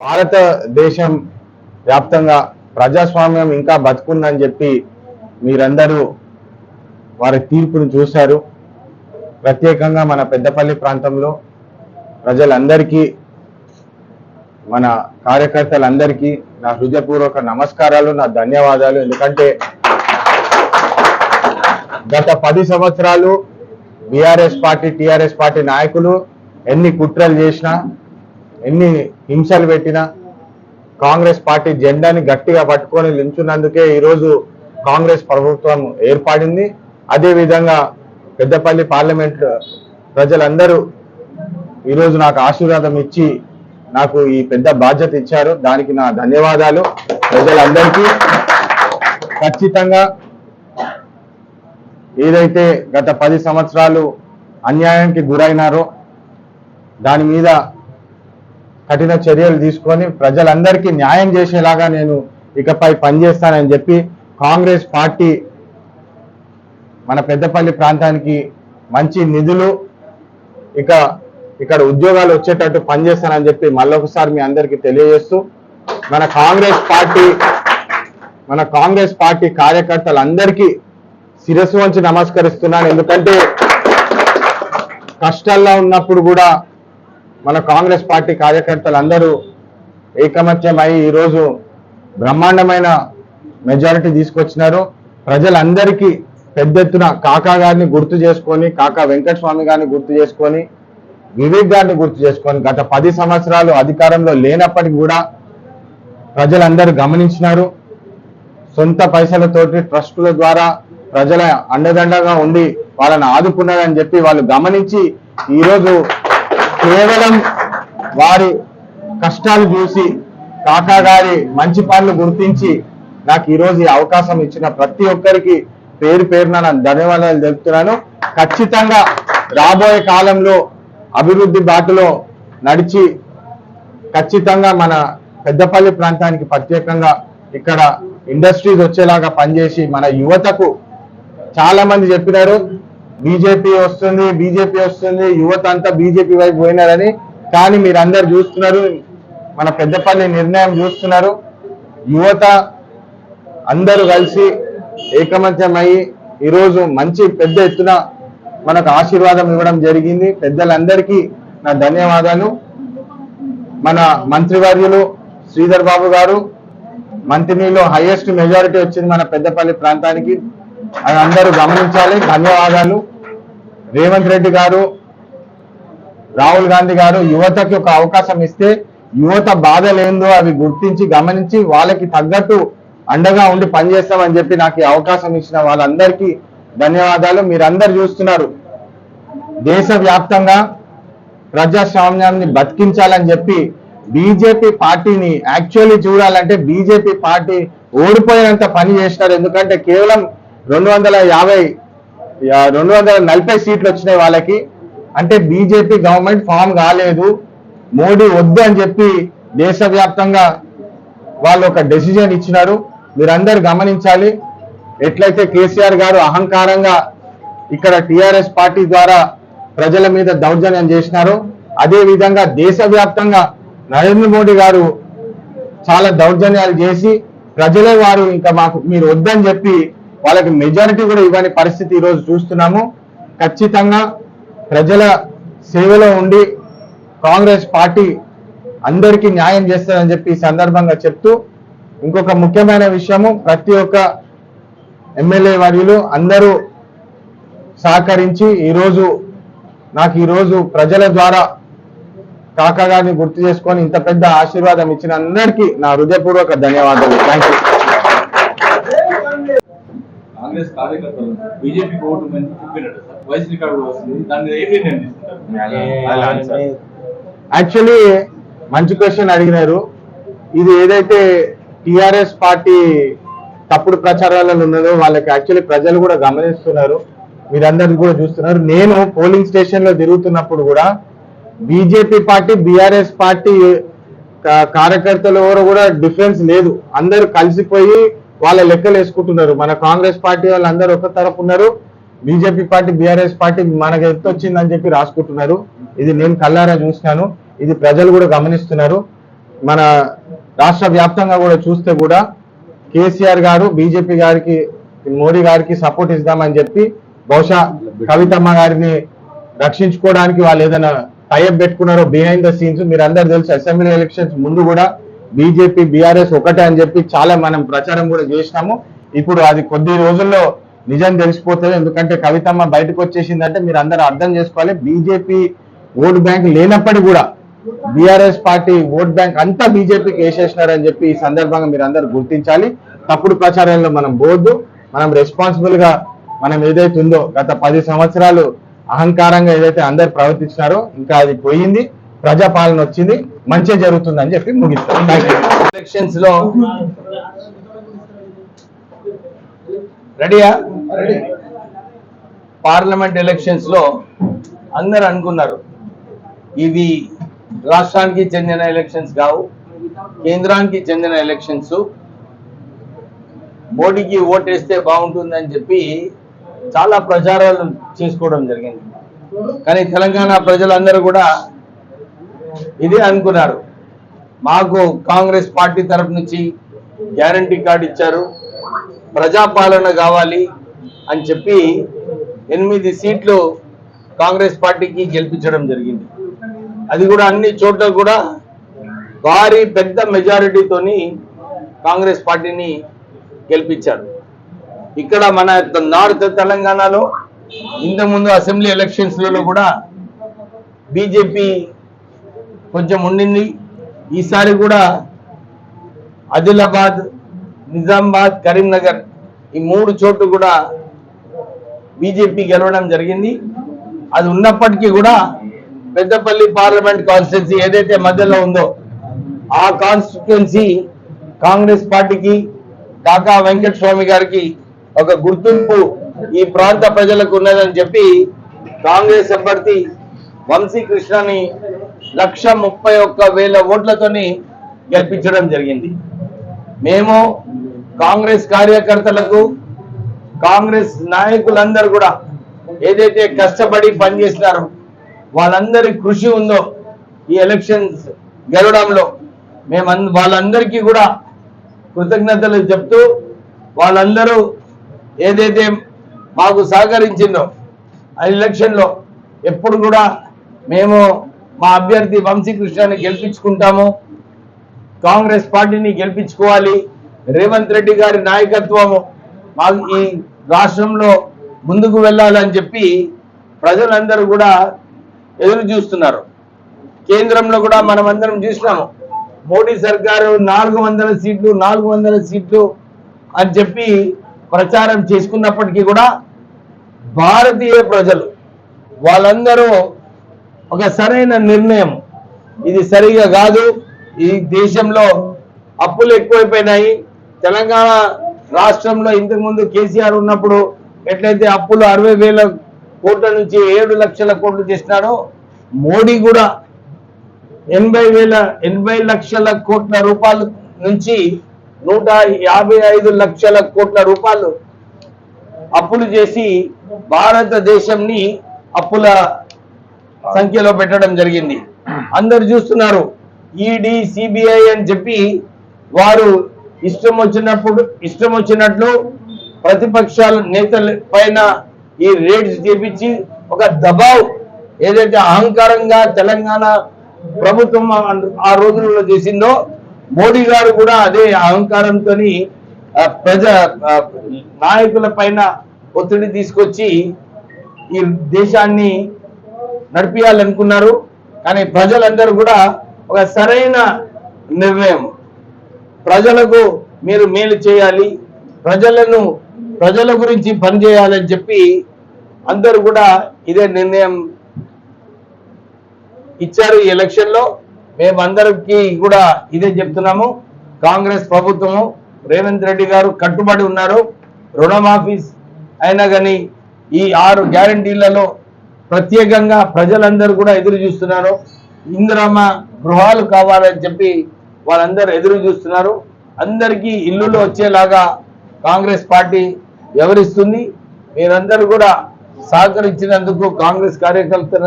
భారతదేశం వ్యాప్తంగా ప్రజాస్వామ్యం ఇంకా బతుకుందని చెప్పి మీరందరూ వారి తీర్పును చూశారు. ప్రత్యేకంగా మన పెద్దపల్లి ప్రాంతంలో ప్రజలందరికీ, మన కార్యకర్తలందరికీ నా హృదయపూర్వక నమస్కారాలు, నా ధన్యవాదాలు. ఎందుకంటే గత 10 సంవత్సరాలు బీఆర్ఎస్ పార్టీ, టీఆర్ఎస్ పార్టీ నాయకులు ఎన్ని కుట్రలు చేసినా, ఎన్ని హింసలు పెట్టినా కాంగ్రెస్ పార్టీ జెండాని గట్టిగా పట్టుకొని నిల్చున్నందుకే ఈరోజు కాంగ్రెస్ ప్రభుత్వం ఏర్పడింది. అదేవిధంగా పెద్దపల్లి పార్లమెంట్ ప్రజలందరూ ఈరోజు నాకు ఆశీర్వాదం ఇచ్చి నాకు ఈ పెద్ద బాధ్యత ఇచ్చారు. దానికి నా ధన్యవాదాలు ప్రజలందరికీ. ఖచ్చితంగా ఏదైతే గత 10 సంవత్సరాలు అన్యాయానికి గురైనారో దాని మీద కఠిన చర్యలు తీసుకొని ప్రజలందరికీ న్యాయం చేసేలాగా నేను ఇకపై పనిచేస్తానని చెప్పి కాంగ్రెస్ పార్టీ మన పెద్దపల్లి ప్రాంతానికి మంచి నిధులు, ఇక్కడ ఉద్యోగాలు వచ్చేటట్టు పనిచేస్తానని చెప్పి మళ్ళొకసారి మీ అందరికీ తెలియజేస్తూ మన కాంగ్రెస్ పార్టీ కార్యకర్తలందరికీ శిరస్సు వంచి నమస్కరిస్తున్నాను. ఎందుకంటే కష్టాల్లో ఉన్నప్పుడు కూడా మన కాంగ్రెస్ పార్టీ కార్యకర్తలందరూ ఏకమత్యమై ఈరోజు బ్రహ్మాండమైన మెజారిటీ తీసుకొచ్చినారు. ప్రజలందరికీ పెద్ద ఎత్తున కాకా గారిని గుర్తు చేసుకొని, కాకా వెంకటస్వామి గారిని గుర్తు చేసుకొని, వివేక్ గారిని గుర్తు చేసుకొని గత 10 సంవత్సరాలు అధికారంలో లేనప్పటికీ కూడా ప్రజలందరూ గమనించినారు. సొంత పైసలతోటి ట్రస్టుల ద్వారా ప్రజల అండదండగా ఉండి వాళ్ళని ఆదుకున్నారని చెప్పి వాళ్ళు గమనించి ఈరోజు కేవలం వారి కష్టాలు చూసి కాకా గారి మంచి పనులు గుర్తించి నాకు ఈరోజు ఈ అవకాశం ఇచ్చిన ప్రతి ఒక్కరికి పేరు పేరున నేను ధన్యవాదాలు తెలుపుతున్నాను. ఖచ్చితంగా రాబోయే కాలంలో అభివృద్ధి బాటలో నడిచి ఖచ్చితంగా మన పెద్దపల్లి ప్రాంతానికి ప్రత్యేకంగా ఇక్కడ ఇండస్ట్రీస్ వచ్చేలాగా పనిచేసి మన యువతకు, చాలా మంది చెప్పినారు బీజేపీ వస్తుంది, యువత అంతా బీజేపీ వైపు పోయినారని. కానీ మీరందరూ చూస్తున్నారు, మన పెద్దపల్లి నిర్ణయం చూస్తున్నారు. యువత అందరూ కలిసి ఏకమత్యమయ్యి ఈరోజు మంచి పెద్ద ఎత్తున మనకు ఆశీర్వాదం ఇవ్వడం జరిగింది. పెద్దలందరికీ నా ధన్యవాదాలు. మన మంత్రివర్యులు శ్రీధర్ బాబు గారు, మంత్రిలో హైయెస్ట్ మెజారిటీ వచ్చింది మన పెద్దపల్లి ప్రాంతానికి, అది అందరూ గమనించాలి. ధన్యవాదాలు. రేవంత్ రెడ్డి గారు, రాహుల్ గాంధీ గారు యువతకి ఒక అవకాశం ఇస్తే యువత బాధలేందో అవి గుర్తించి గమనించి వాళ్ళకి తగ్గట్టు అండగా ఉండి పనిచేస్తామని చెప్పి నాకు ఈ అవకాశం ఇచ్చిన వాళ్ళందరికీ ధన్యవాదాలు. మీరందరూ చూస్తున్నారు, దేశవ్యాప్తంగా ప్రజాస్వామ్యాన్ని బతికించాలని చెప్పి బీజేపీ పార్టీని యాక్చువల్లీ చూడాలంటే బీజేపీ పార్టీ ఓడిపోయినంత పని చేసినారు. ఎందుకంటే కేవలం 240 సీట్లు వచ్చినాయి వాళ్ళకి. అంటే బీజేపీ గవర్నమెంట్ ఫామ్ కాలేదు, మోడీ వద్దు అని చెప్పి దేశవ్యాప్తంగా వాళ్ళు ఒక డెసిజన్ ఇచ్చినారు. మీరందరూ గమనించాలి. ఎట్లయితే కేసీఆర్ గారు అహంకారంగా ఇక్కడ టీఆర్ఎస్ పార్టీ ద్వారా ప్రజల మీద దౌర్జన్యం చేసినారు, అదే విధంగా దేశవ్యాప్తంగా నరేంద్ర మోడీ గారు చాలా దౌర్జన్యాలు చేసి ప్రజలే వారు ఇంకా మీరు వద్దని చెప్పి వాళ్ళకి మెజారిటీ కూడా ఇవ్వని పరిస్థితి ఈరోజు చూస్తున్నాము. ఖచ్చితంగా ప్రజల సేవలో ఉండి కాంగ్రెస్ పార్టీ అందరికీ న్యాయం చేస్తారని చెప్పి ఈ సందర్భంగా చెప్తూ, ఇంకొక ముఖ్యమైన విషయము, ప్రతి ఒక్క ఎమ్మెల్యే వర్యులు అందరూ సహకరించి నాకు ఈరోజు ప్రజల ద్వారా కాకా గారిని గుర్తు చేసుకొని ఇంత పెద్ద ఆశీర్వాదం ఇచ్చిన అందరికీ నా హృదయపూర్వక ధన్యవాదాలు. Thank you. కాంగ్రెస్ కార్యకర్తలు బీజేపీ ఓటు మంది చెప్పినట్టు సార్ వైసీపీ కార్డు వస్తుంది, దాన్ని ఏ నిర్ణయం తీసుకుంటారు? యాక్చువల్లీ మంచి క్వశ్చన్ అడిగినారు. ఇది ఏదైతే టిఆర్ఎస్ పార్టీ తప్పుడు ప్రచారాలలో ఉన్నదో వాళ్ళకి యాక్చువల్లీ ప్రజలు కూడా గమనిస్తున్నారు, మీరందరూ కూడా చూస్తున్నారు. నేను పోలింగ్ స్టేషన్ లో తిరుగుతున్నప్పుడు కూడా బీజేపీ పార్టీ, బీఆర్ఎస్ పార్టీ కార్యకర్తలు ఎవరు కూడా డిఫరెన్స్ లేదు, అందరూ కలిసిపోయి వాళ్ళ లెక్కలు వేసుకుంటున్నారు. మన కాంగ్రెస్ పార్టీ వాళ్ళందరూ ఒక తరపు ఉన్నారు, బీజేపీ పార్టీ, బీఆర్ఎస్ పార్టీ మనకు ఎంత వచ్చిందని చెప్పి రాసుకుంటున్నారు. ఇది నేను కళ్ళారా చూసినాను, ఇది ప్రజలు కూడా గమనిస్తున్నారు. మన రాష్ట్ర వ్యాప్తంగా కూడా చూస్తే కూడా కేసీఆర్ గారు బీజేపీ గారికి మోడీ గారికి సపోర్ట్ ఇద్దామని చెప్పి బహుశా కవితమ్మ గారిని రక్షించుకోవడానికి వాళ్ళు ఏదైనా టైఅప్ పెట్టుకున్నారో బిహైండ్ ద సీన్స్. మీరు అందరు తెలుసు అసెంబ్లీ ఎలక్షన్స్ ముందు కూడా బీజేపీ బీఆర్ఎస్ ఒకటే అని చెప్పి చాలా మనం ప్రచారం కూడా చేసినాము. ఇప్పుడు అది కొద్ది రోజుల్లో నిజం తెలిసిపోతుంది. ఎందుకంటే కవితమ్మ బయటకు వచ్చేసిందంటే మీరు అందరూ అర్థం చేసుకోవాలి, బీజేపీ ఓట్ బ్యాంక్ లేనప్పటికీ కూడా బీఆర్ఎస్ పార్టీ ఓట్ బ్యాంక్ అంతా బీజేపీకి వేసేసినారని చెప్పి ఈ సందర్భంగా మీరు అందరూ గుర్తించాలి. తప్పుడు ప్రచారంలో మనం పోవద్దు. మనం రెస్పాన్సిబుల్ గా మనం ఏదైతే ఉందో గత 10 సంవత్సరాలు అహంకారంగా ఏదైతే అందరు ప్రవర్తించినారో ఇంకా అది పోయింది, ప్రజాపాలన వచ్చింది, మంచి జరుగుతుందని చెప్పి ముగిస్తాం. ఎలక్షన్స్ లో రెడీయా? పార్లమెంట్ ఎలక్షన్స్ లో అందరు అనుకున్నారు ఇవి రాష్ట్రానికి చెందిన ఎలక్షన్స్ కావు, కేంద్రానికి చెందిన ఎలక్షన్స్, మోడీకి ఓటేస్తే బాగుంటుందని చెప్పి చాలా ప్రచారాలు చేసుకోవడం జరిగింది. కానీ తెలంగాణ ప్రజలందరూ కూడా ఇదే అనుకున్నారు. మాకు కాంగ్రెస్ పార్టీ తరఫు నుంచి గ్యారంటీ కార్డు ఇచ్చారు, ప్రజాపాలన కావాలి అని చెప్పి 8 సీట్లు కాంగ్రెస్ పార్టీకి గెలిపించడం జరిగింది. అది కూడా అన్ని చోట్ల కూడా భారీ పెద్ద మెజారిటీతోని కాంగ్రెస్ పార్టీని గెలిపించారు. ఇక్కడ మన నార్త్ తెలంగాణలో ఇంతకుముందు అసెంబ్లీ ఎలక్షన్స్లలో కూడా బీజేపీ కొంచెం ఉండింది. ఈసారి కూడా ఆదిలాబాద్, నిజామాబాద్, కరీంనగర్ ఈ 3 చోట్ల కూడా బీజేపీ గెలవడం జరిగింది. అది ఉన్నప్పటికీ కూడా పెద్దపల్లి పార్లమెంట్ కాన్స్టిట్యున్సీ ఏదైతే మధ్యలో ఉందో ఆ కాన్స్టిట్యున్సీ కాంగ్రెస్ పార్టీకి, కాకా వెంకటస్వామి గారికి ఒక గుర్తింపు ఈ ప్రాంత ప్రజలకు ఉన్నదని చెప్పి కాంగ్రెస్ అభ్యర్థి వంశీకృష్ణని 131,000 ఓట్లతోని గెలిపించడం జరిగింది. మేము కాంగ్రెస్ కార్యకర్తలకు, కాంగ్రెస్ నాయకులందరూ కూడా ఏదైతే కష్టపడి పనిచేసినారో వాళ్ళందరి కృషి ఉందో ఈ ఎలక్షన్స్ గెలవడంలో మేము వాళ్ళందరికీ కూడా కృతజ్ఞతలు చెప్తూ, వాళ్ళందరూ ఏదైతే మాకు సహకరించిందో ఆ ఎలక్షన్లో ఎప్పుడు కూడా మేము మా అభ్యర్థి వంశీకృష్ణని గెలిపించుకుంటాము, కాంగ్రెస్ పార్టీని గెలిపించుకోవాలి, రేవంత్ రెడ్డి గారి నాయకత్వము మాకు ఈ రాష్ట్రంలో ముందుకు వెళ్ళాలని చెప్పి ప్రజలందరూ కూడా ఎదురు చూస్తున్నారు. కేంద్రంలో కూడా మనం అందరం చూసినాము, మోడీ సర్కారు 400 సీట్లు అని చెప్పి ప్రచారం చేసుకున్నప్పటికీ కూడా భారతీయ ప్రజలు వాళ్ళందరూ ఒక సరైన నిర్ణయం, ఇది సరిగా కాదు, ఈ దేశంలో అప్పులు ఎక్కువైపోయినాయి. తెలంగాణ రాష్ట్రంలో ఇంతకుముందు కేసీఆర్ ఉన్నప్పుడు ఎట్లయితే అప్పులు 60,000 కోట్ల నుంచి 7 లక్షల కోట్లు చేసినాడో మోడీ కూడా 80 లక్షల కోట్ల రూపాయల నుంచి 155 లక్షల కోట్ల రూపాయలు అప్పులు చేసి భారతదేశంని అప్పుల సంఖ్యలో పెట్టడం జరిగింది. అందరు చూస్తున్నారు, ఈడీ, సిబిఐ అని చెప్పి వారు ఇష్టం వచ్చినట్లు ప్రతిపక్షాల నేతల పైన ఈ రేడ్స్ చేపించి ఒక దబావ్ ఏదైతే అహంకారంగా తెలంగాణ ప్రభుత్వం ఆ రోజులలో చేసిందో మోడీ గారు కూడా అదే అహంకారంతో నాయకుల పైన ఒత్తిడి తీసుకొచ్చి ఈ దేశాన్ని నడిపించాలనుకున్నారు. కానీ ప్రజలందరూ కూడా ఒక సరైన నిర్ణయం, ప్రజలకు మీరు మేలు చేయాలి, ప్రజల గురించి పనిచేయాలని చెప్పి అందరూ కూడా ఇదే నిర్ణయం ఇచ్చారు. ఈ ఎలక్షన్లో మేమందరికీ కూడా ఇదే చెప్తున్నాము. కాంగ్రెస్ ప్రభుత్వము, రేవంత్ రెడ్డి గారు కట్టుబడి ఉన్నారు. రుణమాఫీ అయినా కానీ ఈ 6 గ్యారంటీలలో ప్రత్యేకంగా ప్రజలందరూ కూడా ఎదురు చూస్తున్నారు. ఇందిరమ్మ గృహాలు కావాలని చెప్పి వాళ్ళందరూ ఎదురు చూస్తున్నారు. అందరికీ ఇల్లులు వచ్చేలాగా కాంగ్రెస్ పార్టీ వ్యవహరిస్తుంది. మీరందరూ కూడా సహకరించినందుకు కాంగ్రెస్ కార్యకర్తలు